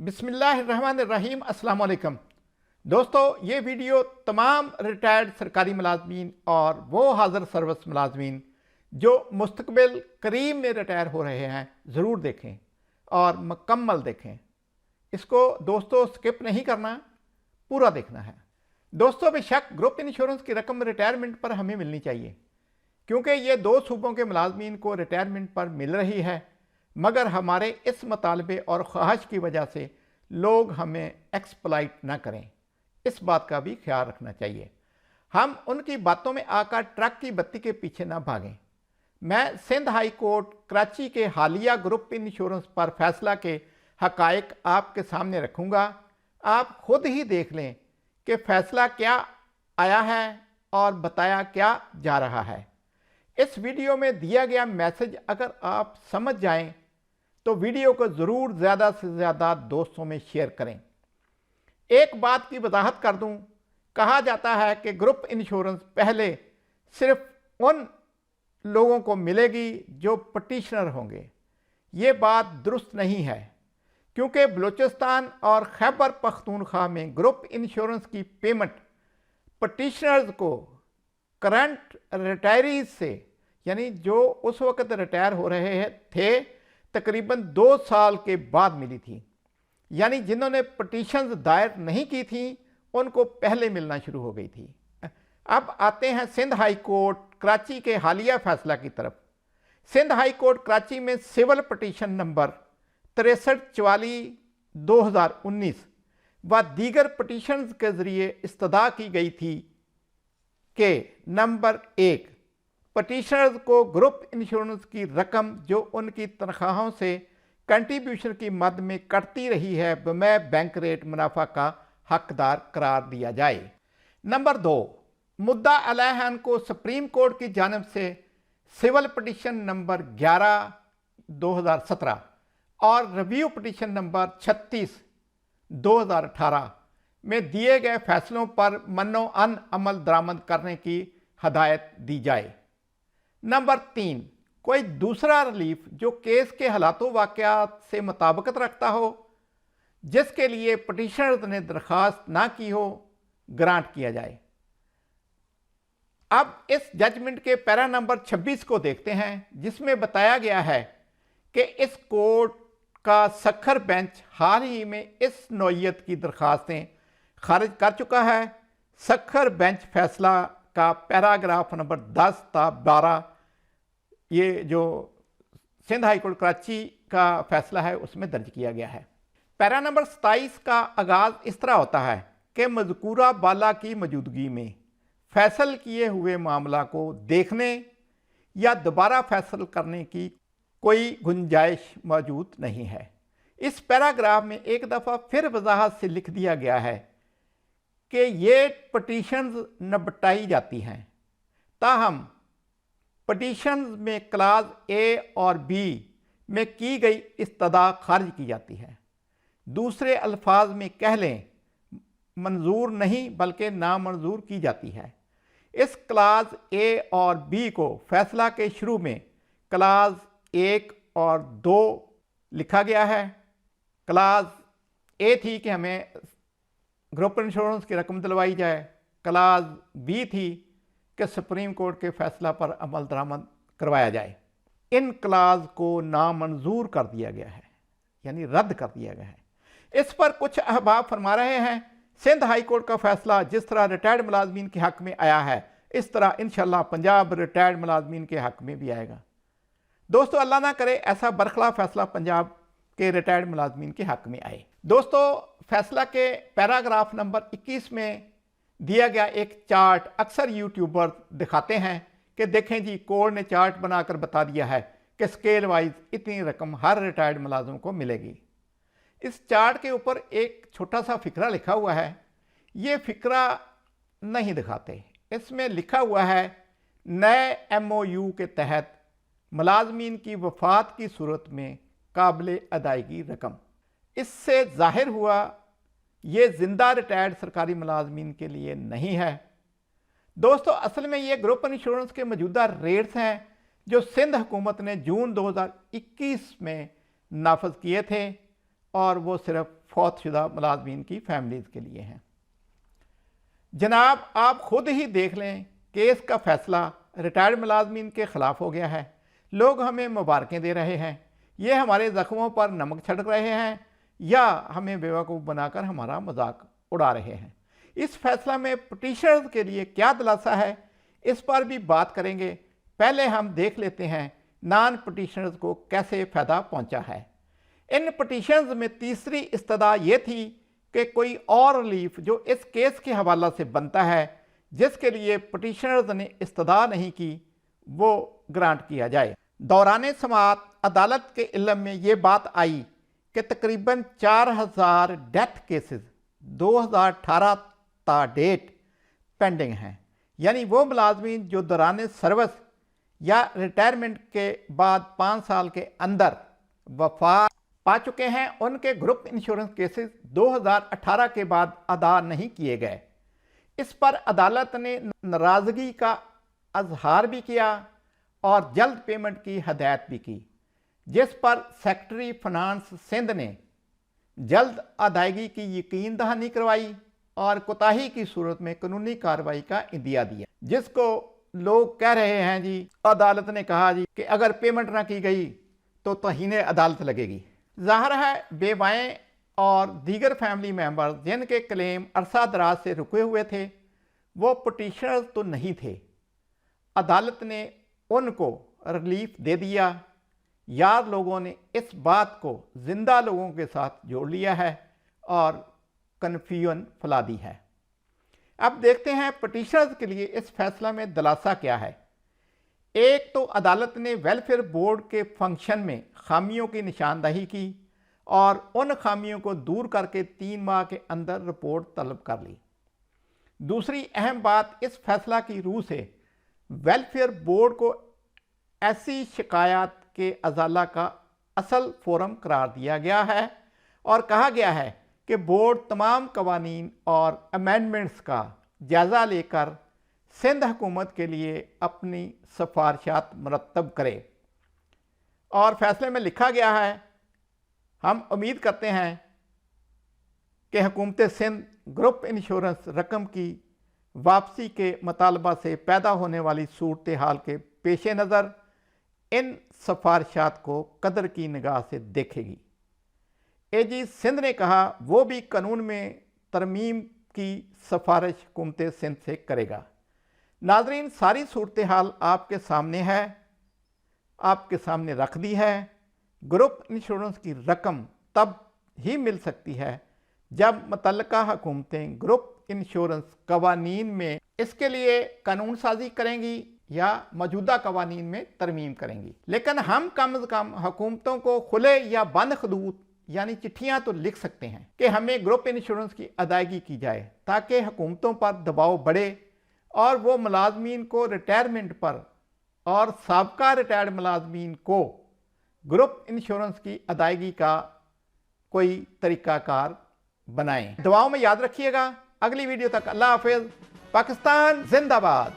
बिस्मिल्लाहिर्रहमानिर्रहीम अस्सलाम वालेकुम। दोस्तों, ये वीडियो तमाम रिटायर्ड सरकारी मुलाजमीन और वो हाज़िर सर्विस मुलाजमीन जो मुस्तकबिल करीब में रिटायर हो रहे हैं ज़रूर देखें और मुकम्मल देखें। इसको दोस्तों स्किप नहीं करना, पूरा देखना है। दोस्तों, बेशक ग्रुप इंश्योरेंस की रकम रिटायरमेंट पर हमें मिलनी चाहिए, क्योंकि ये दो सूबों के मुलाजमीन को रिटायरमेंट पर मिल रही है, मगर हमारे इस मुतालबे और ख्वाहिश की वजह से लोग हमें एक्सप्लॉइट ना करें, इस बात का भी ख्याल रखना चाहिए। हम उनकी बातों में आकर ट्रक की बत्ती के पीछे ना भागें। मैं सिंध हाई कोर्ट कराची के हालिया ग्रुप इंश्योरेंस पर फैसला के हकायक आपके सामने रखूँगा। आप खुद ही देख लें कि फ़ैसला क्या आया है और बताया क्या जा रहा है। इस वीडियो में दिया गया मैसेज अगर आप समझ जाएं तो वीडियो को ज़रूर ज़्यादा से ज़्यादा दोस्तों में शेयर करें। एक बात की वजाहत कर दूं, कहा जाता है कि ग्रुप इंश्योरेंस पहले सिर्फ उन लोगों को मिलेगी जो पटिशनर होंगे। ये बात दुरुस्त नहीं है, क्योंकि बलूचिस्तान और खैबर पख्तूनख्वा में ग्रुप इंश्योरेंस की पेमेंट पटिशनर्स को करंट रिटायरीज से, यानी जो उस वक्त रिटायर हो रहे थे, तकरीबन 2 साल के बाद मिली थी। यानी जिन्होंने पटिशन्स दायर नहीं की थी उनको पहले मिलना शुरू हो गई थी। अब आते हैं सिंध हाई कोर्ट कराची के हालिया फैसला की तरफ। सिंध हाई कोर्ट कराची में सिविल पटिशन नंबर 6344/2019 व दीगर पटिशन्स के ज़रिए इस्तदा की गई थी कि नंबर 1, पटिशनर्स को ग्रुप इंश्योरेंस की रकम जो उनकी तनख्वाहों से कंट्रीब्यूशन की मद में कटती रही है बमै बैंक रेट मुनाफा का हकदार करार दिया जाए। नंबर 2, मुद्दा अलैहन को सुप्रीम कोर्ट की जानिब से सिविल पटिशन नंबर 11/2017 और रिव्यू पटिशन नंबर 36/2018 में दिए गए फैसलों पर मन्नो अन अमल दरामद करने की हदायत दी जाए। नंबर 3, कोई दूसरा रिलीफ जो केस के हालातों वाक़यात से मुताबिकत रखता हो, जिसके लिए पटिशनर्स ने दरख्वास्त ना की हो, ग्रांट किया जाए। अब इस जजमेंट के पैरा नंबर 26 को देखते हैं, जिसमें बताया गया है कि इस कोर्ट का सखर बेंच हाल ही में इस नौइयत की दरख्वास्तें खारिज कर चुका है। सखर बेंच फैसला का पैराग्राफ नंबर 10 ta 12, ये जो सिंध हाई कोर्ट कराची का फैसला है उसमें दर्ज किया गया है। पैरा नंबर 27 का आगाज़ इस तरह होता है कि मज़कूरा बाला की मौजूदगी में फैसल किए हुए मामला को देखने या दोबारा फैसल करने की कोई गुंजाइश मौजूद नहीं है। इस पैराग्राफ में एक दफ़ा फिर वजाहत से लिख दिया गया है कि ये पटिशन्स निपटाई जाती हैं, ताहम पटिशन्स में क्लास ए और बी में की गई इस्तदा खारिज की जाती है। दूसरे अल्फाज में कह लें, मंजूर नहीं बल्कि नामंजूर की जाती है। इस क्लास ए और बी को फैसला के शुरू में क्लास 1 और 2 लिखा गया है। क्लास ए थी कि हमें ग्रुप इंश्योरेंस की रकम दिलवाई जाए, क्लास बी थी कि सुप्रीम कोर्ट के फैसला पर अमल दरामद करवाया जाए। इन क्लास को नामंजूर कर दिया गया है, यानी रद्द कर दिया गया है। इस पर कुछ अहबाब फरमा रहे हैं, सिंध हाई कोर्ट का फैसला जिस तरह रिटायर्ड मुलाजमीन के हक़ में आया है, इस तरह इंशाल्लाह पंजाब रिटायर्ड मुलाजमीन के हक़ में भी आएगा। दोस्तों, अल्लाह ना करे ऐसा बरखलाफ फैसला पंजाब के रिटायर्ड मुलाजमीन के हक़ में आए। दोस्तों, फैसला के पैराग्राफ नंबर 21 में दिया गया एक चार्ट अक्सर यूट्यूबर दिखाते हैं कि देखें जी, कोर्ट ने चार्ट बनाकर बता दिया है कि स्केल वाइज इतनी रकम हर रिटायर्ड मुलाजिम को मिलेगी। इस चार्ट के ऊपर एक छोटा सा फ़िक्रा लिखा हुआ है। ये फ़िक्रा नहीं दिखाते, इसमें लिखा हुआ है नए MOU के तहत मुलाजमीन की वफ़ात की सूरत में काबिल अदायगी रकम। इससे ज़ाहिर हुआ ये ज़िंदा रिटायर्ड सरकारी मुलाजमीन के लिए नहीं है। दोस्तों, असल में ये ग्रुप इंश्योरेंस के मौजूदा रेट्स हैं जो सिंध हुकूमत ने जून 2021 में नाफज किए थे और वो सिर्फ फौत शुदा मुलाजमीन की फैमिलीज़ के लिए हैं। जनाब, आप खुद ही देख लें, केस का फैसला रिटायर्ड मुलाजमीन के ख़िलाफ़ हो गया है। लोग हमें मुबारकें दे रहे हैं, ये हमारे ज़ख्मों पर नमक छिड़क रहे हैं या हमें बेवकूफ़ बनाकर हमारा मजाक उड़ा रहे हैं। इस फैसला में पिटीशनर्स के लिए क्या दिलासा है, इस पर भी बात करेंगे। पहले हम देख लेते हैं नॉन पिटीशनर्स को कैसे फ़ायदा पहुंचा है। इन पिटीशंस में तीसरी इस्तदा ये थी कि कोई और रिलीफ जो इस केस के हवाला से बनता है, जिसके लिए पिटीशनर्स ने इस्तदा नहीं की, वो ग्रांट किया जाए। दौरान समाअत अदालत के इल्म में ये बात आई कि तकरीबन 4000 डेथ केसेस 2018 ता डेट पेंडिंग हैं। यानी वो मुलाजमीन जो दौरान सर्विस या रिटायरमेंट के बाद 5 साल के अंदर वफात पा चुके हैं, उनके ग्रुप इंश्योरेंस केसेस 2018 के बाद अदा नहीं किए गए। इस पर अदालत ने नाराज़गी का अजहार भी किया और जल्द पेमेंट की हदायत भी की, जिस पर सेक्रेटरी फाइनेंस सिंध ने जल्द अदायगी की यकीन दहानी करवाई और कोताही की सूरत में कानूनी कार्रवाई का इंदिया दिया, जिसको लोग कह रहे हैं जी अदालत ने कहा जी कि अगर पेमेंट ना की गई तो तहीने अदालत लगेगी। ज़ाहिर है बेवाएँ और दीगर फैमिली मेम्बर्स जिनके क्लेम अरसा दराज से रुके हुए थे, वो पिटीशनर्स तो नहीं थे। अदालत ने उनको रिलीफ दे दिया। यार लोगों ने इस बात को जिंदा लोगों के साथ जोड़ लिया है और कन्फ्यूजन फैला दी है। अब देखते हैं पिटीशनर्स के लिए इस फैसला में दिलासा क्या है। एक तो अदालत ने वेलफेयर बोर्ड के फंक्शन में खामियों की निशानदही की और उन खामियों को दूर करके 3 माह के अंदर रिपोर्ट तलब कर ली। दूसरी अहम बात, इस फैसला की रूह से वेलफेयर बोर्ड को ऐसी शिकायत के अजाला का असल फोरम करार दिया गया है और कहा गया है कि बोर्ड तमाम कवानीन और अमेंडमेंट्स का जायज़ा लेकर सिंध हुकूमत के लिए अपनी सिफारिशात मुरतब करे। और फैसले में लिखा गया है, हम उम्मीद करते हैं कि हुकूमत सिंध ग्रुप इंश्योरेंस रकम की वापसी के मुतालबा से पैदा होने वाली सूरत हाल के पेश नज़र इन सिफारिशात को कदर की निगाह से देखेगी। एजी सिंध ने कहा वो भी कानून में तरमीम की सिफारिश हुकूमत सिंध से करेगा। नाजरीन, सारी सूरत हाल आपके सामने है, आपके सामने रख दी है। ग्रुप इंश्योरेंस की रकम तब ही मिल सकती है जब मुतल्लिका हुकूमतें ग्रुप इंश्योरेंस कवानीन में इसके लिए कानून साजी करेंगी या मौजूदा कवानीन में तरमीम करेंगी। लेकिन हम कम अज़ कम हुकूमतों को खुले या बंद खदूत यानी चिट्ठियाँ तो लिख सकते हैं कि हमें ग्रुप इंश्योरेंस की अदायगी की जाए, ताकि हुकूमतों पर दबाव बढ़े और वो मुलाजमीन को रिटायरमेंट पर और साबका रिटायर्ड मुलाजमीन को ग्रुप इंश्योरेंस की अदायगी का कोई तरीक़ाकार बनाएं। दुआओं में याद रखिएगा। अगली वीडियो तक अल्लाह हाफ़िज़। पाकिस्तान जिंदाबाद।